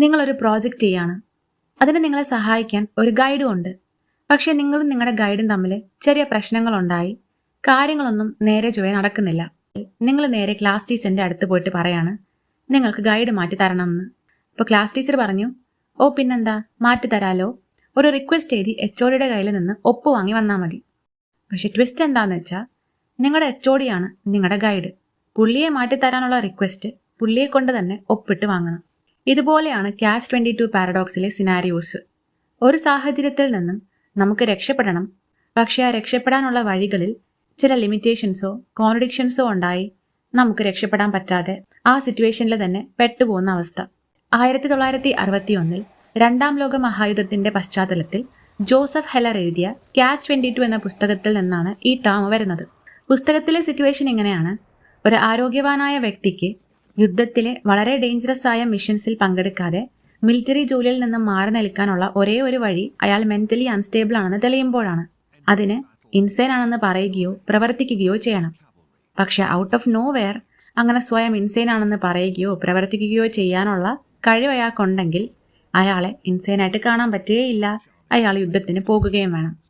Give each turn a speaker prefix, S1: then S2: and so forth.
S1: നിങ്ങളൊരു പ്രോജക്റ്റ് ചെയ്യാണ്. അതിന് നിങ്ങളെ സഹായിക്കാൻ ഒരു ഗൈഡും ഉണ്ട്. പക്ഷെ നിങ്ങളും നിങ്ങളുടെ ഗൈഡും തമ്മിൽ ചെറിയ പ്രശ്നങ്ങളുണ്ടായി. കാര്യങ്ങളൊന്നും നേരെ ചൊവ്വേ നടക്കുന്നില്ല. നിങ്ങൾ നേരെ ക്ലാസ് ടീച്ചറിന്റെ അടുത്ത് പോയിട്ട് പറയാണ് നിങ്ങൾക്ക് ഗൈഡ് മാറ്റി തരണമെന്ന്. അപ്പോൾ ക്ലാസ് ടീച്ചർ പറഞ്ഞു, ഓ പിന്നെന്താ, മാറ്റി തരാലോ. ഒരു റിക്വസ്റ്റ് എഴുതി HODയുടെ കയ്യിൽ നിന്ന് ഒപ്പ് വാങ്ങി വന്നാൽ മതി. പക്ഷെ ട്വിസ്റ്റ് എന്താണെന്ന് വെച്ചാൽ നിങ്ങളുടെ HOD ആണ് നിങ്ങളുടെ ഗൈഡ്. പുള്ളിയെ മാറ്റിത്തരാനുള്ള റിക്വസ്റ്റ് പുള്ളിയെ കൊണ്ട് തന്നെ ഒപ്പിട്ട് വാങ്ങണം. ഇതുപോലെയാണ് Catch-22 പാരഡോക്സിലെ സിനാരിയോസ്. ഒരു സാഹചര്യത്തിൽ നിന്നും നമുക്ക് രക്ഷപ്പെടണം. പക്ഷെ ആ രക്ഷപ്പെടാനുള്ള വഴികളിൽ ചില ലിമിറ്റേഷൻസോ കോൺട്രഡിക്ഷൻസോ ഉണ്ടായി നമുക്ക് രക്ഷപ്പെടാൻ പറ്റാതെ ആ സിറ്റുവേഷനിൽ തന്നെ പെട്ടുപോകുന്ന അവസ്ഥ. 1961 രണ്ടാം ലോക മഹായുദ്ധത്തിന്റെ പശ്ചാത്തലത്തിൽ ജോസഫ് ഹെല്ലർ എഴുതിയ Catch-22 എന്ന പുസ്തകത്തിൽ നിന്നാണ് ഈ ടേം വരുന്നത്. പുസ്തകത്തിലെ സിറ്റുവേഷൻ ഇങ്ങനെയാണ്. ഒരു ആരോഗ്യവാനായ വ്യക്തിക്ക് യുദ്ധത്തിലെ വളരെ ഡേഞ്ചറസ് ആയ മിഷൻസിൽ പങ്കെടുക്കാതെ മിലിറ്ററി ജോലിയിൽ നിന്നും മാറി നിൽക്കാനുള്ള ഒരേ ഒരു വഴി അയാൾ മെന്റലി അൺസ്റ്റേബിൾ ആണെന്ന് തെളിയുമ്പോഴാണ്. അതിന് ഇൻസൈൻ ആണെന്ന് പറയുകയോ പ്രവർത്തിക്കുകയോ ചെയ്യണം. പക്ഷെ ഔട്ട് ഓഫ് നോ വെയർ അങ്ങനെ സ്വയം ഇൻസൈൻ ആണെന്ന് പറയുകയോ പ്രവർത്തിക്കുകയോ ചെയ്യാനുള്ള കഴിവ് അയാൾക്കുണ്ടെങ്കിൽ അയാളെ ഇൻസൈനായിട്ട് കാണാൻ പറ്റുകയില്ല. അയാൾ യുദ്ധത്തിന് പോകുകയും വേണം.